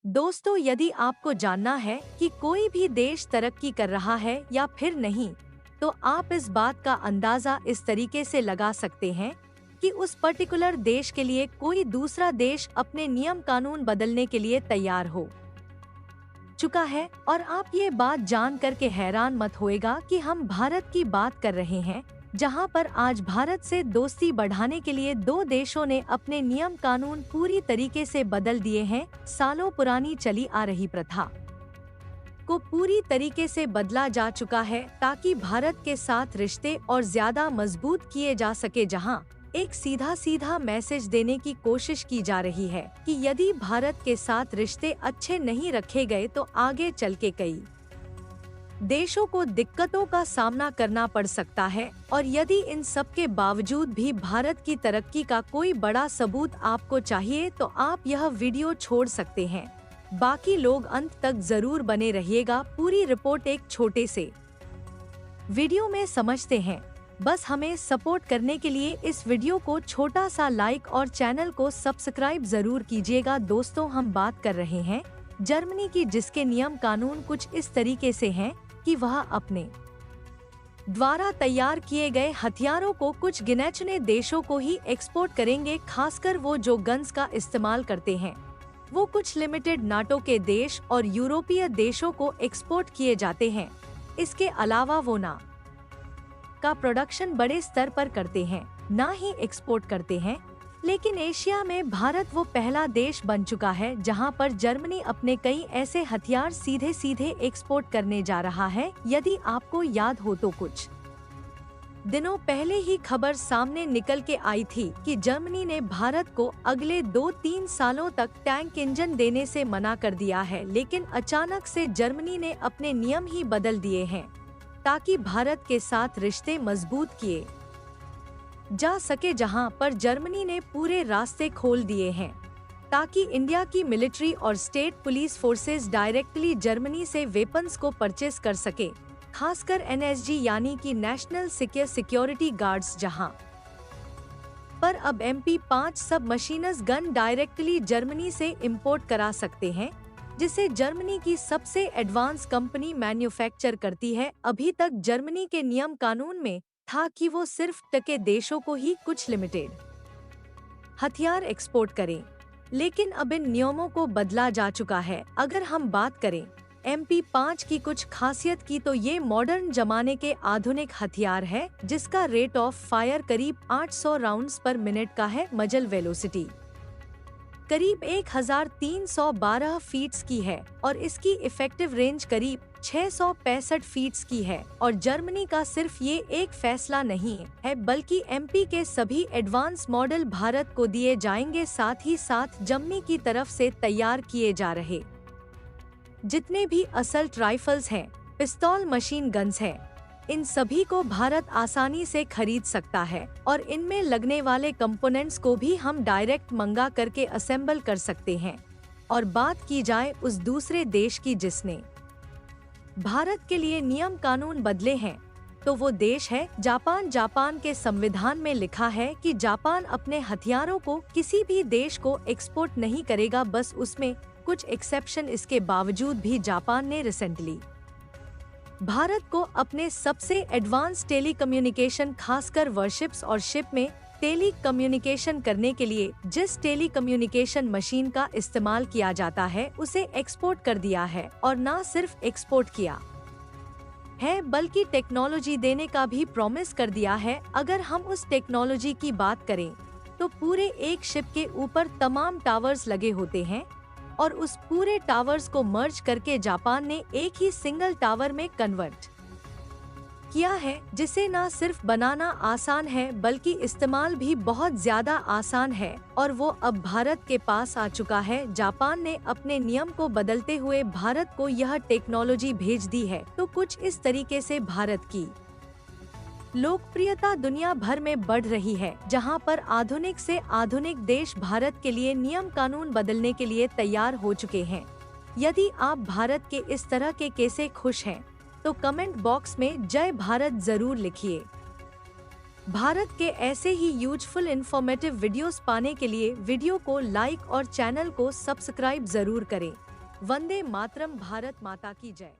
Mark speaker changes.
Speaker 1: दोस्तों, यदि आपको जानना है कि कोई भी देश तरक्की कर रहा है या फिर नहीं, तो आप इस बात का अंदाजा इस तरीके से लगा सकते हैं कि उस पर्टिकुलर देश के लिए कोई दूसरा देश अपने नियम कानून बदलने के लिए तैयार हो चुका है। और आप ये बात जान करके हैरान मत होएगा कि हम भारत की बात कर रहे हैं, जहां पर आज भारत से दोस्ती बढ़ाने के लिए दो देशों ने अपने नियम कानून पूरी तरीके से बदल दिए हैं। सालों पुरानी चली आ रही प्रथा को पूरी तरीके से बदला जा चुका है ताकि भारत के साथ रिश्ते और ज्यादा मजबूत किए जा सके, जहां एक सीधा सीधा मैसेज देने की कोशिश की जा रही है कि यदि भारत के साथ रिश्ते अच्छे नहीं रखे गए तो आगे चल के कई देशों को दिक्कतों का सामना करना पड़ सकता है। और यदि इन सब के बावजूद भी भारत की तरक्की का कोई बड़ा सबूत आपको चाहिए तो आप यह वीडियो छोड़ सकते हैं। बाकी लोग अंत तक जरूर बने रहिएगा। पूरी रिपोर्ट एक छोटे से वीडियो में समझते हैं। बस हमें सपोर्ट करने के लिए इस वीडियो को छोटा सा लाइक और चैनल को सब्सक्राइब जरूर कीजिएगा। दोस्तों, हम बात कर रहे हैं जर्मनी की, जिसके नियम कानून कुछ इस तरीके से हैं कि वह अपने द्वारा तैयार किए गए हथियारों को कुछ गिने चुने देशों को ही एक्सपोर्ट करेंगे, खासकर वो जो गन्स का इस्तेमाल करते हैं वो कुछ लिमिटेड नाटो के देश और यूरोपीय देशों को एक्सपोर्ट किए जाते हैं। इसके अलावा वो ना का प्रोडक्शन बड़े स्तर पर करते हैं, ना ही एक्सपोर्ट करते हैं। लेकिन एशिया में भारत वो पहला देश बन चुका है जहां पर जर्मनी अपने कई ऐसे हथियार सीधे सीधे एक्सपोर्ट करने जा रहा है। यदि आपको याद हो तो कुछ दिनों पहले ही खबर सामने निकल के आई थी कि जर्मनी ने भारत को अगले 2-3 सालों तक टैंक इंजन देने से मना कर दिया है। लेकिन अचानक से जर्मनी ने अपने नियम ही बदल दिए हैं ताकि भारत के साथ रिश्ते मजबूत किए जा सके, जहां पर जर्मनी ने पूरे रास्ते खोल दिए हैं ताकि इंडिया की मिलिट्री और state police forces directly Germany से वेपन्स को परचेस कर सके, खासकर एनएसजी यानी कि नेशनल सिक्योरिटी गार्ड्स, जहां पर अब MP5 सब मशीनस गन डायरेक्टली जर्मनी से इंपोर्ट करा सकते हैं, जिसे जर्मनी की सबसे एडवांस कंपनी मैन्युफैक्चर करती है। अभी तक जर्मनी के नियम कानून में था कि वो सिर्फ टके देशों को ही कुछ लिमिटेड हथियार एक्सपोर्ट करें, लेकिन अब इन नियमों को बदला जा चुका है। अगर हम बात करें MP5 की कुछ खासियत की, तो ये मॉडर्न जमाने के आधुनिक हथियार है जिसका रेट ऑफ फायर करीब 800 राउंड्स पर मिनट का है। मजल वेलोसिटी करीब 1312 फीट्स की है और इसकी इफेक्टिव रेंज करीब 665 फीट्स की है। और जर्मनी का सिर्फ ये एक फैसला नहीं है, बल्कि MP के सभी एडवांस मॉडल भारत को दिए जाएंगे। साथ ही साथ जर्मनी की तरफ से तैयार किए जा रहे जितने भी असल्ट राइफल्स हैं, पिस्तौल मशीन गन्स हैं, इन सभी को भारत आसानी से खरीद सकता है और इनमें लगने वाले कंपोनेंट्स को भी हम डायरेक्ट मंगा करके असेंबल कर सकते हैं। और बात की जाए उस दूसरे देश की जिसने भारत के लिए नियम कानून बदले हैं, तो वो देश है जापान। जापान के संविधान में लिखा है कि जापान अपने हथियारों को किसी भी देश को एक्सपोर्ट नहीं करेगा, बस उसमें कुछ एक्सेप्शन। इसके बावजूद भी जापान ने रिसेंटली भारत को अपने सबसे एडवांस टेलीकम्युनिकेशन, खासकर वॉरशिप्स और शिप में टेली कम्युनिकेशन करने के लिए जिस टेलीकम्युनिकेशन मशीन का इस्तेमाल किया जाता है, उसे एक्सपोर्ट कर दिया है। और न सिर्फ एक्सपोर्ट किया है बल्कि टेक्नोलॉजी देने का भी प्रॉमिस कर दिया है। अगर हम उस टेक्नोलॉजी की बात करें तो पूरे एक शिप के ऊपर तमाम टावर्स लगे होते हैं और उस पूरे टावर्स को मर्ज करके जापान ने एक ही सिंगल टावर में कन्वर्ट किया है, जिसे ना सिर्फ बनाना आसान है बल्कि इस्तेमाल भी बहुत ज्यादा आसान है। और वो अब भारत के पास आ चुका है। जापान ने अपने नियम को बदलते हुए भारत को यह टेक्नोलॉजी भेज दी है। तो कुछ इस तरीके से भारत की लोकप्रियता दुनिया भर में बढ़ रही है, जहां पर आधुनिक से आधुनिक देश भारत के लिए नियम कानून बदलने के लिए तैयार हो चुके हैं। यदि आप भारत के इस तरह के केस से खुश हैं, तो कमेंट बॉक्स में जय भारत जरूर लिखिए। भारत के ऐसे ही यूजफुल इन्फॉर्मेटिव वीडियोस पाने के लिए वीडियो को लाइक और चैनल को सब्सक्राइब जरूर करें। वंदे मातरम, भारत माता की जय।